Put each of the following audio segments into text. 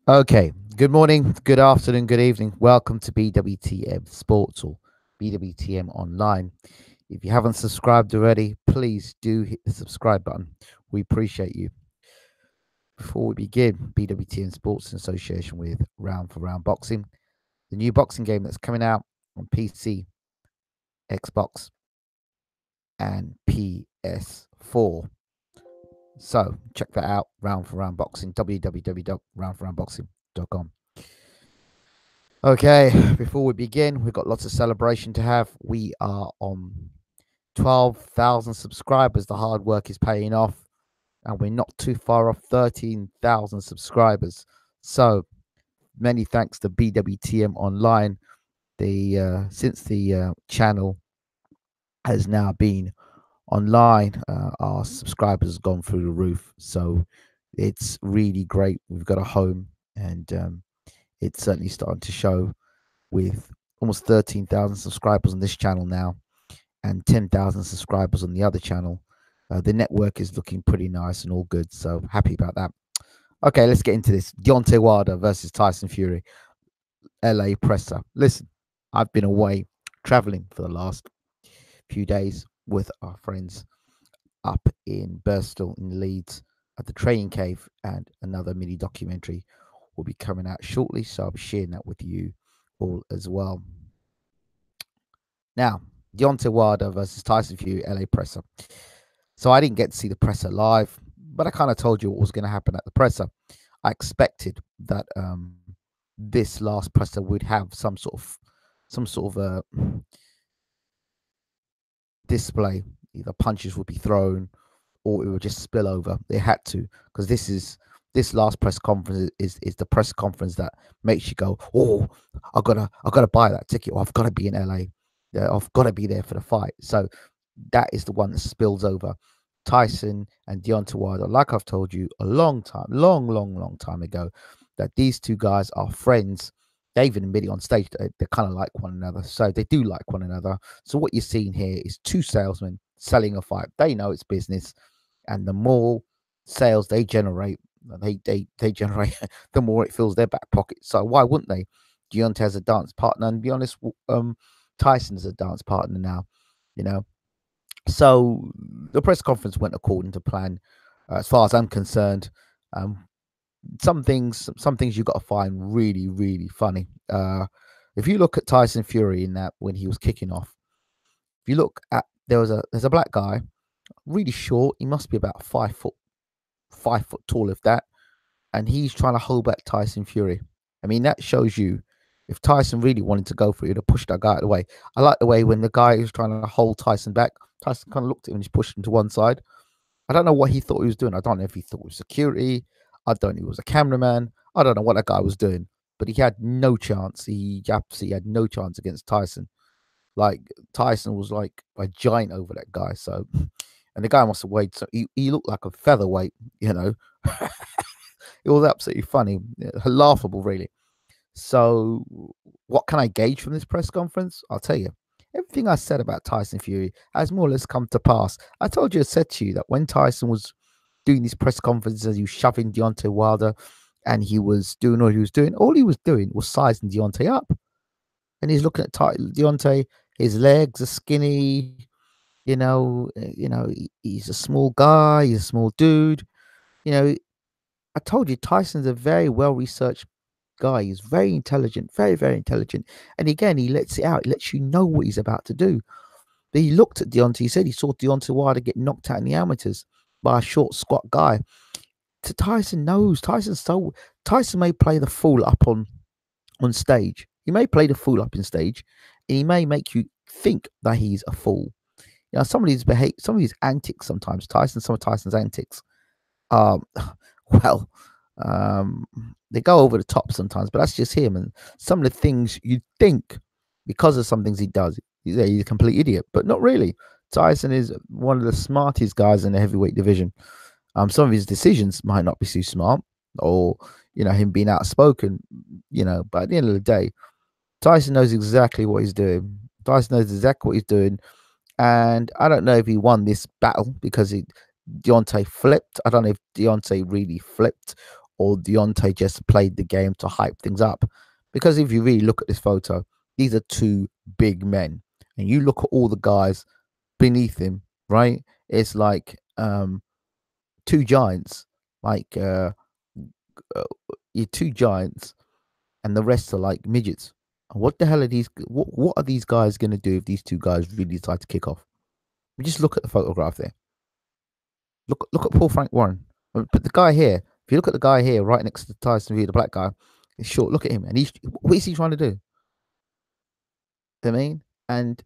Okay, good morning, good afternoon, good evening. Welcome to BWTM Sports or BWTM Online. If you haven't subscribed already, please do hit the subscribe button. We appreciate you. Before we begin, BWTM Sports in association with Round for Round Boxing, the new boxing game that's coming out on PC, Xbox, and PS4. So check that out, Round for Round Boxing, www.roundforroundboxing.com. Okay, before we begin, we've got lots of celebration to have. We are on 12,000 subscribers. The hard work is paying off, and we're not too far off 13,000 subscribers. So many thanks to BWTM Online. Since the channel has now been online, our subscribers have gone through the roof. So it's really great. We've got a home, and it's certainly starting to show with almost 13,000 subscribers on this channel now and 10,000 subscribers on the other channel. The network is looking pretty nice and all good. So happy about that. Okay, let's get into this. Deontay Wilder versus Tyson Fury, LA presser. Listen, I've been away traveling for the last few days with our friends up in Bristol in Leeds at the Training Cave, and another mini documentary will be coming out shortly. So I'll be sharing that with you all as well. Now, Deontay Wilder versus Tyson Fury, LA presser. So I didn't get to see the presser live, but I kind of told you what was going to happen at the presser. I expected that this last presser would have some sort of display. Either punches would be thrown or it would just spill over. They had to, because this last press conference is the press conference that makes you go, oh, I gotta buy that ticket, or I've got to be in LA. Yeah, I've got to be there for the fight. So that is the one that spills over. Tyson and Deontay Wilder, like I've told you a long time, long time ago, that these two guys are friends. They even admitted on stage that they kind of like one another. So they do like one another. So what you're seeing here is two salesmen selling a fight. They know it's business, and the more sales they generate, they generate, the more it fills their back pocket. So why wouldn't they? Deontay has a dance partner, and to be honest, Tyson is a dance partner now. You know, so the press conference went according to plan, as far as I'm concerned. Um, some things you got to find really funny. If you look at Tyson Fury in that when he was kicking off, if you look at there's a black guy, really short. He must be about 5 foot, 5 foot tall, if that, and he's trying to hold back Tyson Fury. I mean, that shows you if Tyson really wanted to go for it, he'd have pushed that guy out of the way. I like the way when the guy is trying to hold Tyson back, Tyson kind of looked at him and just pushed him to one side. I don't know what he thought he was doing. I don't know if he thought it was security. I don't know if he was a cameraman. I don't know what that guy was doing, but he had no chance. He absolutely had no chance against Tyson. Like Tyson was like a giant over that guy. So, and the guy must have weighed. So he looked like a featherweight. You know, it was absolutely funny, laughable, really. So, what can I gauge from this press conference? I'll tell you. Everything I said about Tyson Fury has more or less come to pass. I told you, I said to you that when Tyson was doing these press conferences, he was shoving Deontay Wilder and he was doing all he was doing was sizing Deontay up. And he's looking at Deontay, his legs are skinny, he's a small guy, he's a small dude. You know, I told you Tyson's a very well researched guy. He's very intelligent, very intelligent. And again, he lets it out. He lets you know what he's about to do. But he looked at Deontay. He said he saw Deontay Wilder get knocked out in the amateurs by a short, squat guy. So Tyson knows. Tyson may play the fool up on stage. He may play the fool up in stage, and he may make you think that he's a fool. You know, some of his antics sometimes. Some of Tyson's antics. Um, well, they go over the top sometimes, but that's just him. And some of the things you think, because of some things he does, he's a complete idiot, but not really. Tyson is one of the smartest guys in the heavyweight division. Some of his decisions might not be too smart, or him being outspoken. But at the end of the day, Tyson knows exactly what he's doing. Tyson knows exactly what he's doing, and I don't know if he won this battle because Deontay flipped. I don't know if Deontay really flipped or Deontay just played the game to hype things up. Because if you really look at this photo, these are two big men, and you look at all the guys beneath him, right? It's like two giants, like uh, you're two giants, and the rest are like midgets. What the hell are these? What are these guys going to do if these two guys really decide to kick off? We just look at the photograph there. Look at Paul Frank Warren. But the guy here, if you look at the guy here, right next to Tyson Fury, the black guy, he's short. Look at him, and he's what is he trying to do? I mean, and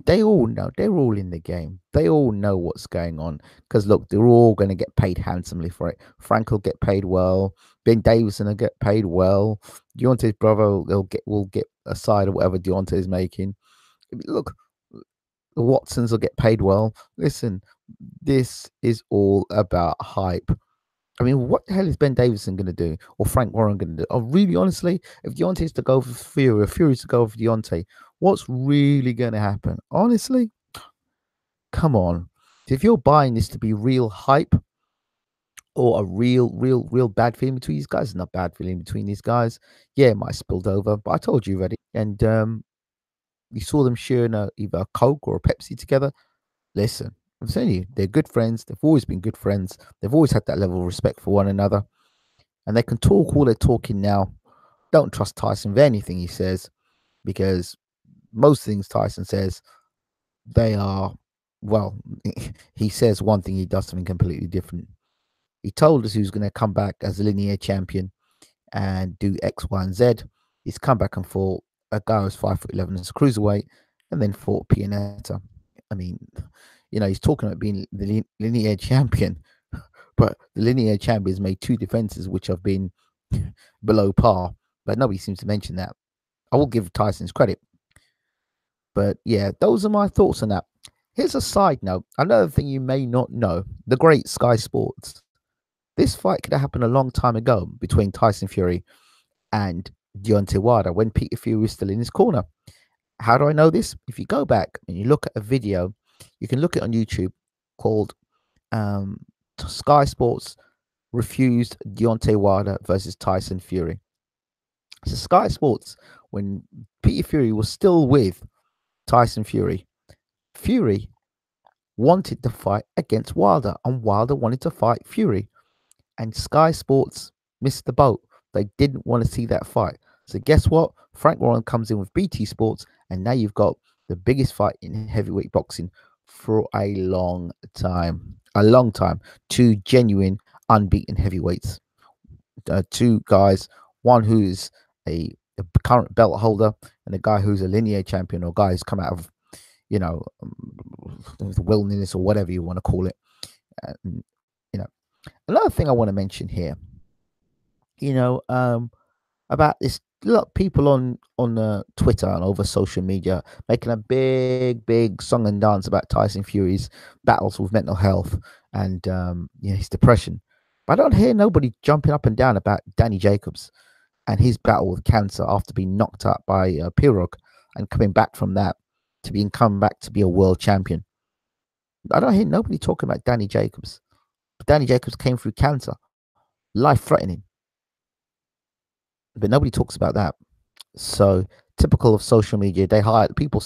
they all know they're all in the game. They all know what's going on because look, they're all going to get paid handsomely for it. Frank will get paid well. Ben Davison will get paid well. Deontay's brother will get a side of whatever Deontay is making. Look, the Watsons will get paid well. Listen, this is all about hype. I mean, what the hell is Ben Davison going to do or Frank Warren going to do? Oh, really, honestly, if Deontay's to go for Fury or Fury's to go for Deontay, what's really going to happen? Honestly, come on. If you're buying this to be real hype or a real bad feeling between these guys, it's not bad feeling between these guys. Yeah, it might have spilled over, but I told you already. And you saw them sharing either a Coke or a Pepsi together. Listen, I'm telling you, they're good friends. They've always been good friends. They've always had that level of respect for one another. And they can talk all they're talking now. Don't trust Tyson with anything he says because most things Tyson says, they are, well, he says one thing, he does something completely different. He told us he was going to come back as a linear champion and do X, Y, and Z. He's come back and fought a guy who's 5'11" as a cruiserweight and then fought Pianetta. I mean, he's talking about being the linear champion, but the linear champions made two defenses which have been below par, but nobody seems to mention that. I will give Tyson's credit. But yeah, those are my thoughts on that. Here's a side note. Another thing you may not know, the great Sky Sports. This fight could have happened a long time ago between Tyson Fury and Deontay Wilder when Peter Fury was still in his corner. How do I know this? If you go back and you look at a video, you can look it on YouTube called Sky Sports refused Deontay Wilder versus Tyson Fury. So Sky Sports, when Peter Fury was still with Tyson Fury, Fury wanted to fight against Wilder, and Wilder wanted to fight Fury. And Sky Sports missed the boat. They didn't want to see that fight. So guess what? Frank Warren comes in with BT Sports, and now you've got the biggest fight in heavyweight boxing for a long time. A long time. Two genuine, unbeaten heavyweights. Two guys, one who's a current belt holder, and a guy who's a linear champion, or a guy who's come out of, the wilderness or whatever you want to call it. Another thing I want to mention here, about this. Look, people on Twitter and over social media making a big song and dance about Tyson Fury's battles with mental health and his depression. But I don't hear nobody jumping up and down about Danny Jacobs and his battle with cancer after being knocked out by Pirog and coming back from that to coming back to be a world champion. I don't hear nobody talking about Danny Jacobs. But Danny Jacobs came through cancer, life-threatening. But nobody talks about that. So typical of social media, people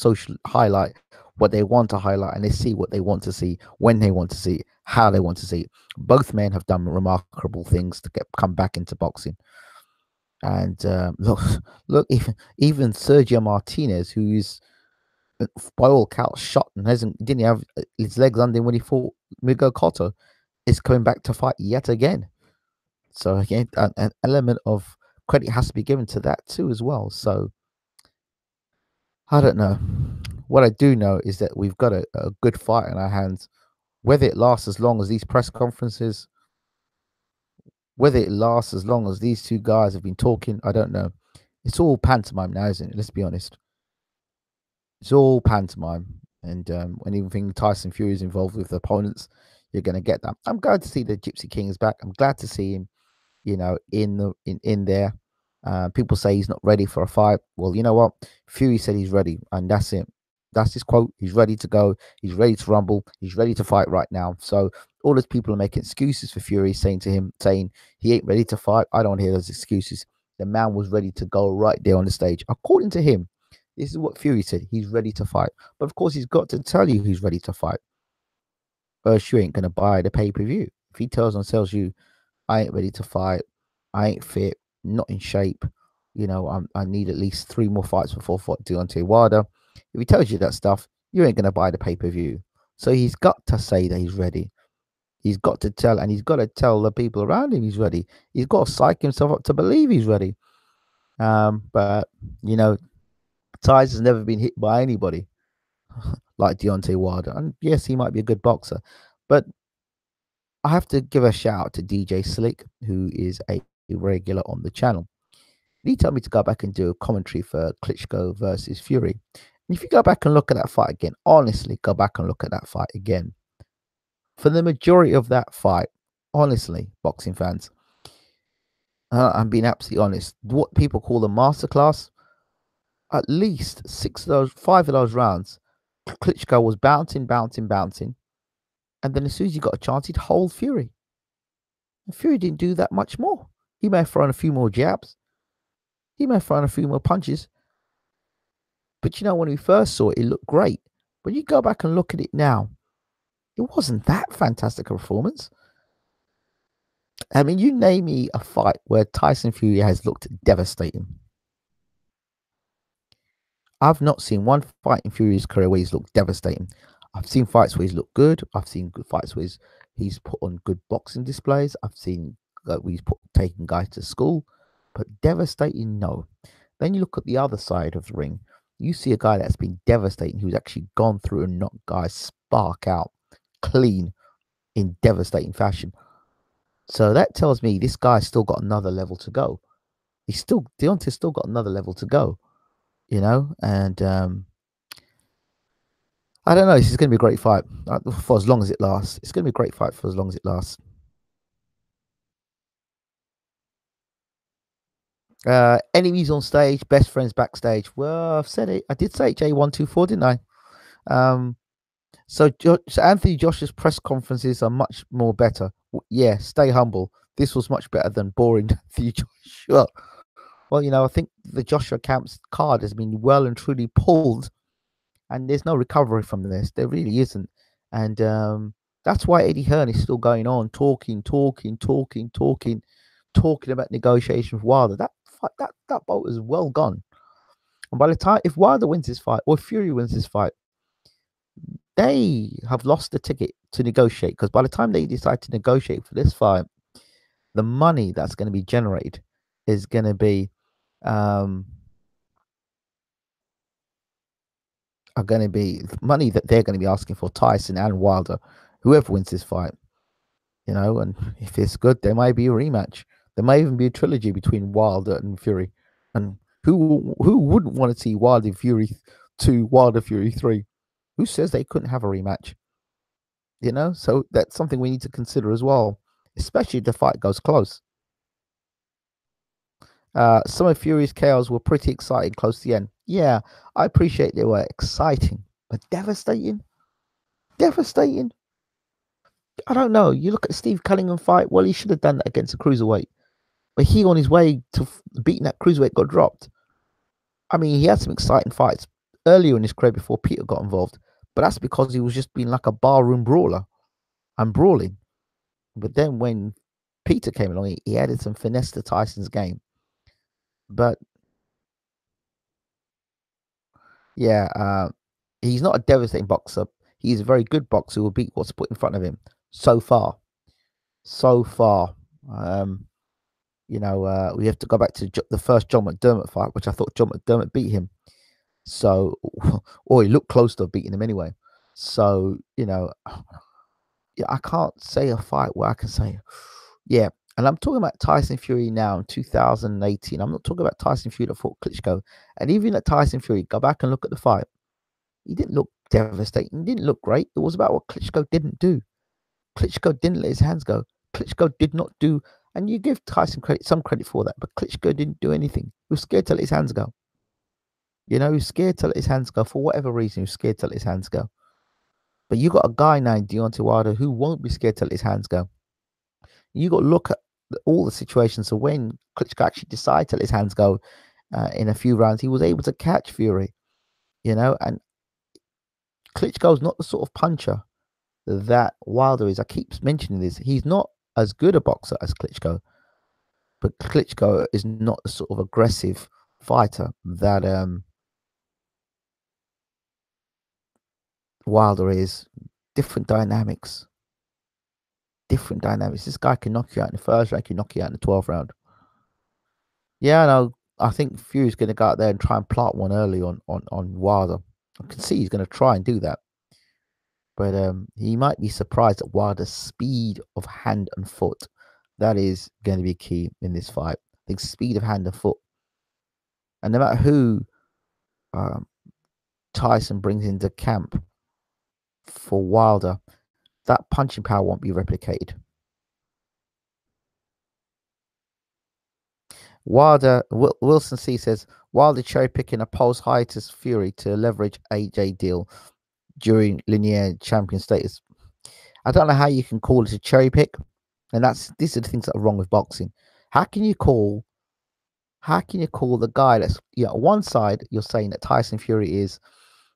highlight what they want to highlight, and they see what they want to see, when they want to see it, how they want to see it. Both men have done remarkable things to come back into boxing. And look, even Sergio Martinez, who is by all accounts shot and didn't have his legs under him when he fought Miguel Cotto, is coming back to fight yet again. So again, an element of credit has to be given to that too as well. So I don't know. What I do know is that we've got a good fight in our hands. Whether it lasts as long as these press conferences, whether it lasts as long as these two guys have been talking, I don't know. It's all pantomime now, isn't it? Let's be honest. It's all pantomime. And when even Tyson Fury is involved with the opponents, you're going to get that. I'm glad to see the Gypsy King is back. I'm glad to see him, in there. People say he's not ready for a fight. Well, you know what? Fury said he's ready, and that's it. That's his quote. He's ready to go. He's ready to rumble. He's ready to fight right now. So all those people are making excuses for Fury, saying to him, saying he ain't ready to fight. I don't hear those excuses. The man was ready to go right there on the stage. According to him, this is what Fury said. He's ready to fight. But of course, he's got to tell you he's ready to fight. Or else you ain't gonna buy the pay-per-view. If he tells you, I ain't ready to fight, I ain't fit, not in shape, I need at least 3 more fights before I fight Deontay Wilder. If he tells you that stuff, you ain't gonna buy the pay-per-view. So he's got to say that he's ready. He's got to tell, and he's got to tell the people around him he's ready. He's got to psych himself up to believe he's ready. But you know, Tyson's never been hit by anybody like Deontay Wilder. And yes, he might be a good boxer, but I have to give a shout out to DJ Slick, who is a regular on the channel. He told me to go back and do a commentary for Klitschko versus Fury. And if you go back and look at that fight again, honestly, go back and look at that fight again. For the majority of that fight, honestly, boxing fans, I'm being absolutely honest, what people call a masterclass, at least 5 of those rounds, Klitschko was bouncing, bouncing, bouncing. And then as soon as he got a chance, he'd hold Fury. And Fury didn't do that much more. He may have thrown a few more jabs. He may have thrown a few more punches. But when we first saw it, it looked great. When you go back and look at it now, it wasn't that fantastic a performance. I mean, you name me a fight where Tyson Fury has looked devastating. I've not seen one fight in Fury's career where he's looked devastating. I've seen fights where he's looked good. I've seen good fights where he's put on good boxing displays. I've seen where he's taking guys to school. But devastating, no. Then you look at the other side of the ring. You see a guy that's been devastating, who's actually gone through and knocked guys spark out clean in devastating fashion. So that tells me this guy's still got another level to go. Deontay's still got another level to go, and I don't know. This is going to be a great fight for as long as it lasts. It's going to be a great fight for as long as it lasts. Enemies on stage, best friends backstage. Well, I've said it. I did say J124, didn't I? So Anthony Joshua's press conferences are much more better. Yeah, stay humble. This was much better than boring Anthony Joshua. Well, I think the Joshua camp's card has been well and truly pulled, and there's no recovery from this. There really isn't. And that's why Eddie Hearn is still going on, talking about negotiation with Wilder. That boat is well gone. And by the time, if Wilder wins this fight or Fury wins this fight, they have lost the ticket to negotiate, because by the time they decide to negotiate for this fight, the money that's going to be generated is going to be money that they're going to be asking for Tyson and Wilder, whoever wins this fight. And if it's good, there might be a rematch. There may even be a trilogy between Wilder and Fury. And who wouldn't want to see Wilder Fury 2, Wilder Fury 3? Who says they couldn't have a rematch? So that's something we need to consider as well, especially if the fight goes close. Some of Fury's KOs were pretty exciting close to the end. Yeah, I appreciate they were exciting, but devastating. Devastating. I don't know. You look at Steve Cunningham fight. Well, he should have done that against a cruiserweight, but he, on his way to beating that cruiserweight, got dropped. I mean, he had some exciting fights earlier in his career before Peter got involved, but that's because he was just being like a barroom brawler and brawling. But then when Peter came along, he added some finesse to Tyson's game. But yeah, he's not a devastating boxer. He's a very good boxer who will beat what's put in front of him so far. We have to go back to the first John McDermott fight, which I thought John McDermott beat him. So, or he looked close to beating him anyway. So, I can't say a fight where I can say, yeah. And I'm talking about Tyson Fury now in 2018. I'm not talking about Tyson Fury that fought Klitschko. And even at Tyson Fury, go back and look at the fight. He didn't look devastating. He didn't look great. It was about what Klitschko didn't do. Klitschko didn't let his hands go. Klitschko did not do, and you give Tyson some credit for that, but Klitschko didn't do anything. He was scared to let his hands go. You know, he's scared to let his hands go for whatever reason. He was scared to let his hands go. But you got a guy named Deontay Wilder who won't be scared to let his hands go. You got to look at all the situations. So when Klitschko actually decided to let his hands go in a few rounds, he was able to catch Fury. You know, and Klitschko's not the sort of puncher that Wilder is. I keep mentioning this. He's not as good a boxer as Klitschko, but Klitschko is not the sort of aggressive fighter that Wilder is. Different dynamics. Different dynamics. This guy can knock you out in the first round, can knock you out in the 12th round. Yeah, no, I think Fury's going to go out there and try and plant one early on Wilder. I can see he's going to try and do that. But he might be surprised at Wilder's speed of hand and foot. That is going to be key in this fight. I think speed of hand and foot. And no matter who um, Tyson brings into camp for Wilder, that punching power won't be replicated. Wilder, Wilson C says, Wilder cherry picking a post hiatus Fury to leverage AJ deal during linear champion status. I don't know how you can call it a cherry pick. And these are the things that are wrong with boxing. How can you call the guy that's, you know, one side you're saying that Tyson Fury is,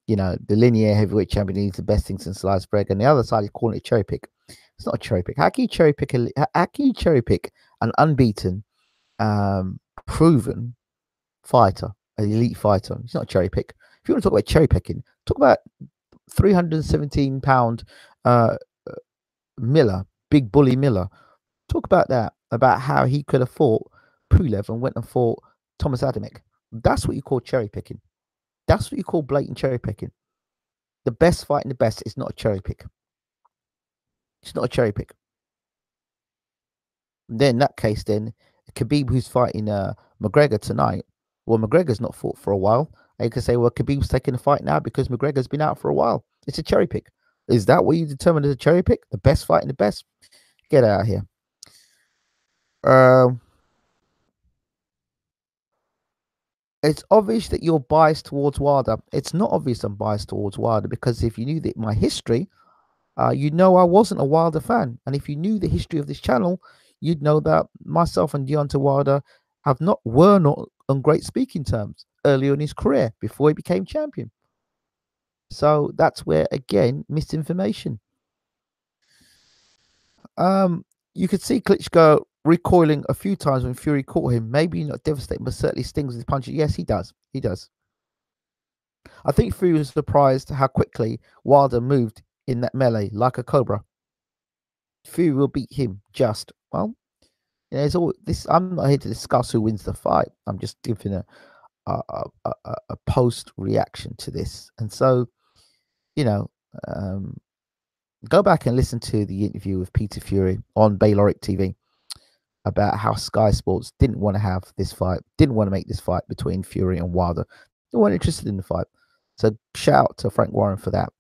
you know, the linear heavyweight champion, he's the best thing since sliced bread, and the other side you're calling it a cherry pick. It's not a cherry pick. How can you cherry pick an unbeaten, proven fighter, an elite fighter? It's not a cherry pick. If you want to talk about cherry picking, talk about 317-pound Miller, Big Bully Miller. Talk about that, about how he could have fought Pulev and went and fought Thomas Adamek. That's what you call cherry picking. That's what you call blatant cherry picking. The best fighting the best is not a cherry pick. It's not a cherry pick. Then in that case, then Khabib, who's fighting McGregor tonight, well, McGregor's not fought for a while. And you can say, well, Khabib's taking the fight now because McGregor's been out for a while. It's a cherry pick. Is that what you determine as a cherry pick? The best fighting the best? Get out of here. It's obvious that you're biased towards Wilder. It's not obvious I'm biased towards Wilder because if you knew my history, you know I wasn't a Wilder fan. And if you knew the history of this channel, you'd know that myself and Deontay Wilder were not on great speaking terms early in his career before he became champion. So that's where, again, misinformation. You could see Klitschko recoiling a few times when Fury caught him. Maybe not devastating, but certainly stings with his punches. Yes, he does. He does. I think Fury was surprised how quickly Wilder moved in that melee like a cobra. Fury will beat him just, well, you know, it's all this. I'm not here to discuss who wins the fight. I'm just giving a post reaction to this. And so, you know, go back and listen to the interview with Peter Fury on Bayloric TV about how Sky Sports didn't want to have this fight, didn't want to make this fight between Fury and Wilder. They weren't interested in the fight. So shout out to Frank Warren for that.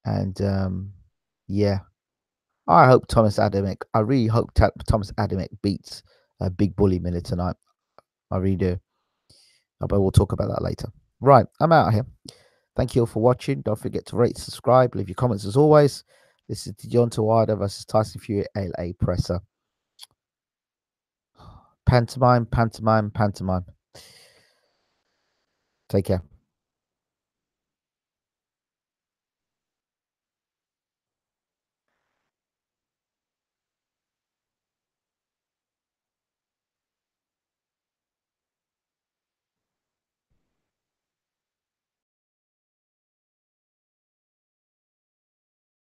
And yeah, I hope Thomas Adamek. I really hope Thomas Adamek beats Big Bully Miller tonight. I really do. But we'll talk about that later. Right, I'm out of here. Thank you all for watching. Don't forget to rate, subscribe, leave your comments as always. This is Deontay Wilder versus Tyson Fury, LA Presser. Pantomime, pantomime, pantomime. Take care.